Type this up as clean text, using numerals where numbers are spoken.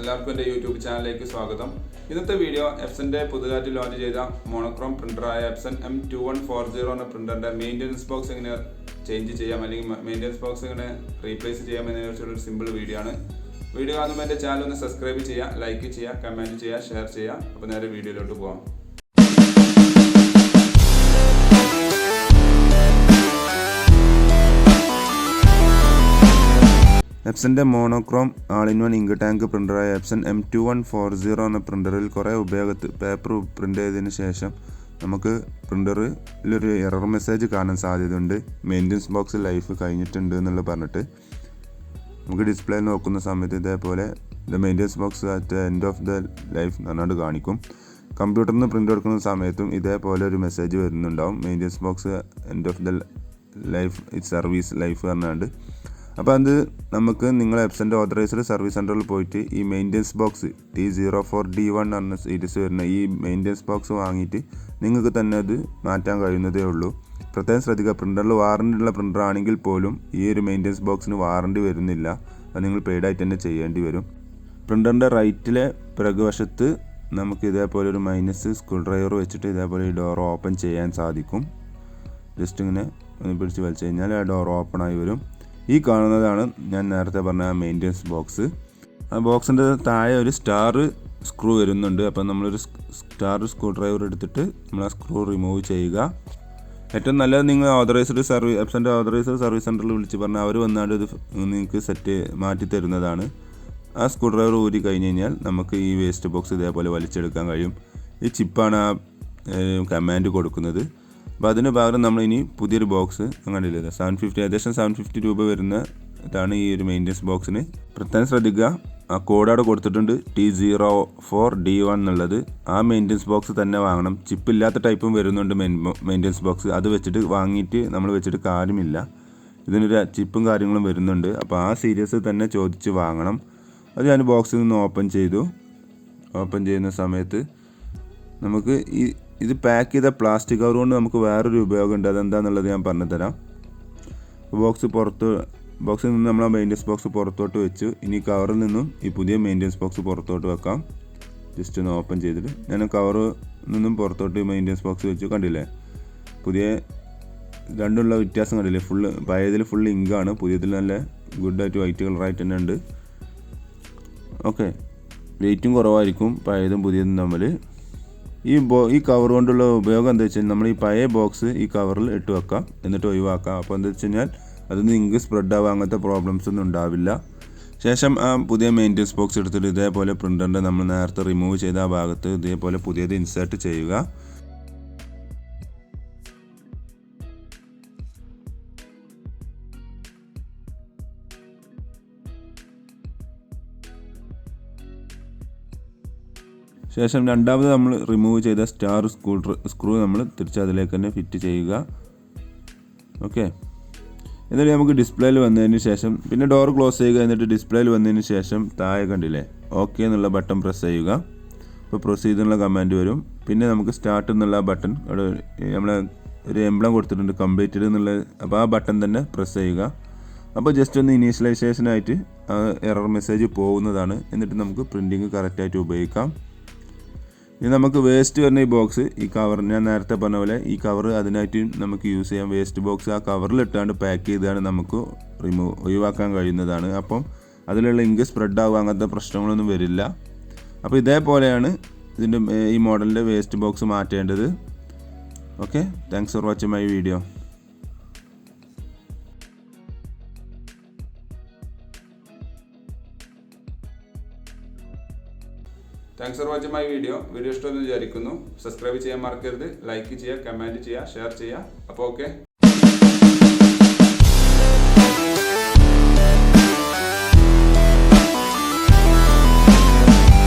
എല്ലാവർക്കും എൻ്റെ യൂട്യൂബ് ചാനലിലേക്ക് സ്വാഗതം. ഇന്നത്തെ വീഡിയോ എപ്സന്റെ പുതുതായിട്ട് ലോഞ്ച് ചെയ്ത മോണോക്രോം പ്രിന്ററായ എപ്സൺ M2140 എന്ന പ്രിന്ററിന്റെ മെയിൻ്റെനൻസ് ബോക്സ് എങ്ങനെ ചേഞ്ച് ചെയ്യാം അല്ലെങ്കിൽ മെയിൻ്റെനൻസ് ബോക്സ് എങ്ങനെ റീപ്ലേസ് ചെയ്യാം എന്നതിനെക്കുറിച്ചുള്ള ഒരു സിമ്പിൾ വീഡിയോ ആണ്. വീഡിയോ കാണുമ്പോൾ എൻ്റെ ചാനൽ ഒന്ന് സബ്സ്ക്രൈബ് ചെയ്യുക, ലൈക്ക് ചെയ്യുക, കമൻറ്റ് ചെയ്യുക, ഷെയർ ചെയ്യുക. അപ്പോൾ നേരെ വീഡിയോയിലോട്ട് പോകാം. എപ്സന്റെ മോണോക്രോം ആൾ-ഇൻ-വൺ ഇങ്ക് ടാങ്ക് പ്രിന്ററായ എപ്സൺ M2140 എന്ന പ്രിന്ററിൽ കുറേ പേപ്പർ പ്രിന്റ് ചെയ്തതിന് ശേഷം നമുക്ക് പ്രിന്ററിലൊരു എറർ മെസ്സേജ് കാണാൻ സാധ്യതയുണ്ട്. മെയിൻ്റെനൻസ് ബോക്സ് ലൈഫ് കഴിഞ്ഞിട്ടുണ്ട് എന്നുള്ള പറഞ്ഞിട്ട് നമുക്ക് ഡിസ്പ്ലേ നോക്കുന്ന സമയത്ത് ഇതേപോലെ the maintenance box at end of the life എന്നാണ്ട് കാണിക്കും. കമ്പ്യൂട്ടറിൽ നിന്ന് പ്രിൻ്റ് എടുക്കുന്ന സമയത്തും ഇതേപോലെ ഒരു മെസ്സേജ് വരുന്നുണ്ടാവും, maintenance box end of the life it service life പറഞ്ഞാണ്ട്. അപ്പോൾ അത് നമുക്ക് നിങ്ങൾ എപ്സൻ്റെ ഓതറൈസ്ഡ് സർവീസ് സെൻറ്ററിൽ പോയിട്ട് ഈ മെയിൻ്റെനൻസ് ബോക്സ് T04D1 എന്ന സീരീസ് വരുന്ന ഈ മെയിൻ്റെനൻസ് ബോക്സ് വാങ്ങിയിട്ട് നിങ്ങൾക്ക് തന്നെ അത് മാറ്റാൻ കഴിയുന്നതേ ഉള്ളൂ. പ്രത്യേകം ശ്രദ്ധിക്കുക, പ്രിൻ്ററിൽ വാറണ്ടി ഉള്ള പ്രിൻ്റർ ആണെങ്കിൽ പോലും ഈ ഒരു മെയിൻ്റെനൻസ് ബോക്സിന് വാറണ്ടി വരുന്നില്ല. അത് നിങ്ങൾ പെയ്ഡായിട്ട് തന്നെ ചെയ്യേണ്ടി വരും. പ്രിൻ്ററിൻ്റെ റൈറ്റിലെ പിറകുവശത്ത് നമുക്ക് ഇതേപോലെ ഒരു മൈനസ് സ്ക്രൂ ഡ്രൈവർ വെച്ചിട്ട് ഇതേപോലെ ഈ ഡോർ ഓപ്പൺ ചെയ്യാൻ സാധിക്കും. ജസ്റ്റ് ഇങ്ങനെ ഒന്ന് പിടിച്ച് വലിച്ചു കഴിഞ്ഞാൽ ആ ഡോർ ഓപ്പൺ ആയി വരും. ഈ കാണുന്നതാണ് ഞാൻ നേരത്തെ പറഞ്ഞ മെയിൻ്റെനൻസ് ബോക്സ്. ആ ബോക്സിൻ്റെ താഴെ ഒരു സ്റ്റാർ സ്ക്രൂ വരുന്നുണ്ട്. അപ്പം നമ്മളൊരു സ്റ്റാർ സ്ക്രൂ ഡ്രൈവർ എടുത്തിട്ട് നമ്മൾ ആ സ്ക്രൂ റിമൂവ് ചെയ്യുക. ഏറ്റവും നല്ലത് നിങ്ങൾ എപ്സൻ്റെ ഓതറൈസ്ഡ് സർവീസ് സെൻറ്ററിൽ വിളിച്ച് പറഞ്ഞാൽ അവർ വന്നാണ്ട് ഇത് നിങ്ങൾക്ക് മാറ്റി തരുന്നതാണ്. ആ സ്ക്രൂ ഡ്രൈവർ ഊരി കഴിഞ്ഞ് കഴിഞ്ഞാൽ നമുക്ക് ഈ വേസ്റ്റ് ബോക്സ് ഇതേപോലെ വലിച്ചെടുക്കാൻ കഴിയും. ഈ ചിപ്പാണ് ആ കമാൻഡ് കൊടുക്കുന്നത്. അപ്പോൾ അതിന് പകരം നമ്മൾ ഇനി പുതിയൊരു ബോക്സ് കണ്ടില്ലേ, 750 ഏകദേശം 750 രൂപ വരുന്ന ഇതാണ് ഈ ഒരു മെയിൻ്റെനൻസ് ബോക്സിന്. പ്രത്യേകം ശ്രദ്ധിക്കുക, ആ കോഡ് അവിടെ കൊടുത്തിട്ടുണ്ട് T04D1 എന്നുള്ളത്. ആ മെയിൻ്റെനൻസ് ബോക്സ് തന്നെ വാങ്ങണം. ചിപ്പ് ഇല്ലാത്ത ടൈപ്പും വരുന്നുണ്ട് മെയിൻ്റെനൻസ് ബോക്സ്. അത് വെച്ചിട്ട് വാങ്ങിയിട്ട് നമ്മൾ വെച്ചിട്ട് കാര്യമില്ല. ഇതിനൊരു ചിപ്പും കാര്യങ്ങളും വരുന്നുണ്ട്. അപ്പോൾ ആ സീരീസ് തന്നെ ചോദിച്ച് വാങ്ങണം. അത് ഞാൻ ബോക്സിൽ നിന്ന് ഓപ്പൺ ചെയ്തു. ഓപ്പൺ ചെയ്യുന്ന സമയത്ത് നമുക്ക് ഇത് പാക്ക് ചെയ്ത പ്ലാസ്റ്റിക് കവർ കൊണ്ട് നമുക്ക് വേറൊരു ഉപയോഗമുണ്ട്. അതെന്താണെന്നുള്ളത് ഞാൻ പറഞ്ഞു തരാം. ബോക്സിൽ നിന്ന് നമ്മൾ ആ മെയിൻ്റെനൻസ് ബോക്സ് പുറത്തോട്ട് വെച്ചു. ഇനി കവറിൽ നിന്നും ഈ പുതിയ മെയിൻ്റെനൻസ് ബോക്സ് പുറത്തോട്ട് വെക്കാം. ജസ്റ്റ് ഒന്ന് ഓപ്പൺ ചെയ്തിട്ട് ഞാൻ കവറിൽ നിന്നും പുറത്തോട്ട് മെയിൻ്റെനൻസ് ബോക്സ് വെച്ചു. കണ്ടില്ലേ, പുതിയ രണ്ടുള്ള വ്യത്യാസം കണ്ടില്ലേ. പഴയതിൽ ഫുൾ ഇങ്കാണ്, പുതിയതിൽ നല്ല ഗുഡായിട്ട് വൈറ്റ് കളറായിട്ട് തന്നെ ഉണ്ട്. ഓക്കെ, വെയിറ്റും കുറവായിരിക്കും പഴയതും പുതിയതും തമ്മിൽ. ഈ കവർ കൊണ്ടുള്ള ഉപയോഗം എന്താ വെച്ചാൽ നമ്മൾ ഈ പഴയ ബോക്സ് ഈ കവറിൽ ഇട്ട് വെക്കാം, എന്നിട്ട് ഒഴിവാക്കാം. അപ്പോൾ എന്താ വെച്ച് കഴിഞ്ഞാൽ അതിന് ഇങ്ക് സ്പ്രെഡ് ആവുക, അങ്ങനത്തെ പ്രോബ്ലംസ് ഒന്നും ഉണ്ടാവില്ല. ശേഷം ആ പുതിയ മെയിൻ്റെനൻസ് ബോക്സ് എടുത്തിട്ട് ഇതേപോലെ പ്രിൻ്ററിൻ്റെ നമ്മൾ നേരത്തെ റിമൂവ് ചെയ്ത ആ ഭാഗത്ത് ഇതേപോലെ പുതിയത് ഇൻസേർട്ട് ചെയ്യുക. ശേഷം രണ്ടാമത് നമ്മൾ റിമൂവ് ചെയ്ത സ്റ്റാർ സ്ക്രൂ നമ്മൾ തിരിച്ച് അതിലേക്ക് തന്നെ ഫിറ്റ് ചെയ്യുക. ഓക്കെ, എന്നിട്ട് നമുക്ക് ഡിസ്പ്ലേയിൽ വന്നതിന് ശേഷം പിന്നെ ഡോർ ക്ലോസ് ചെയ്യുക. എന്നിട്ട് ഡിസ്പ്ലേയിൽ വന്നതിന് ശേഷം താഴെ കണ്ടില്ലേ ഓക്കെ എന്നുള്ള ബട്ടൺ പ്രസ് ചെയ്യുക. ഇപ്പോൾ പ്രൊസീഡ് എന്നുള്ള കമാൻഡ് വരും. പിന്നെ നമുക്ക് സ്റ്റാർട്ട് എന്നുള്ള ബട്ടൺ അവിടെ നമ്മൾ ഒരു എംബ്ലം കൊടുത്തിട്ടുണ്ട്, കംപ്ലീറ്റഡ് എന്നുള്ള. അപ്പോൾ ആ ബട്ടൺ തന്നെ പ്രസ് ചെയ്യുക. അപ്പോൾ ജസ്റ്റ് ഒന്ന് ഇനീഷ്യലൈസേഷനായിട്ട് എറർ മെസ്സേജ് പോകുന്നതാണ്. എന്നിട്ട് നമുക്ക് പ്രിൻറ്റിങ് കറക്റ്റായിട്ട് ഉപയോഗിക്കാം. ഇനി നമുക്ക് വേസ്റ്റ് വരുന്ന ഈ ബോക്സ്, ഈ കവർ ഞാൻ നേരത്തെ പറഞ്ഞ പോലെ ഈ കവർ അതിനായിട്ട് നമുക്ക് യൂസ് ചെയ്യാം. വേസ്റ്റ് ബോക്സ് ആ കവറിൽ ഇട്ടാണ്ട് പാക്ക് ചെയ്താണ് നമുക്ക് ഒഴിവാക്കാൻ കഴിയുന്നതാണ്. അപ്പം അതിലുള്ള ഇങ്ക് സ്പ്രെഡ് ആവുക, അങ്ങനത്തെ പ്രശ്നങ്ങളൊന്നും വരില്ല. അപ്പോൾ ഇതേപോലെയാണ് ഇതിൻ്റെ ഈ മോഡലിൻ്റെ വേസ്റ്റ് ബോക്സ് മാറ്റേണ്ടത്. Okay, thanks for watching my video. Thanks for watching my video ഇഷ്ടമെന്ന് വിചാരിക്കുന്നു. സബ്സ്ക്രൈബ് ചെയ്യാൻ മറക്കരുത്, ലൈക്ക് ചെയ്യുക, കമൻറ്റ് ചെയ്യുക, ഷെയർ ചെയ്യുക. അപ്പോൾ ഓക്കെ.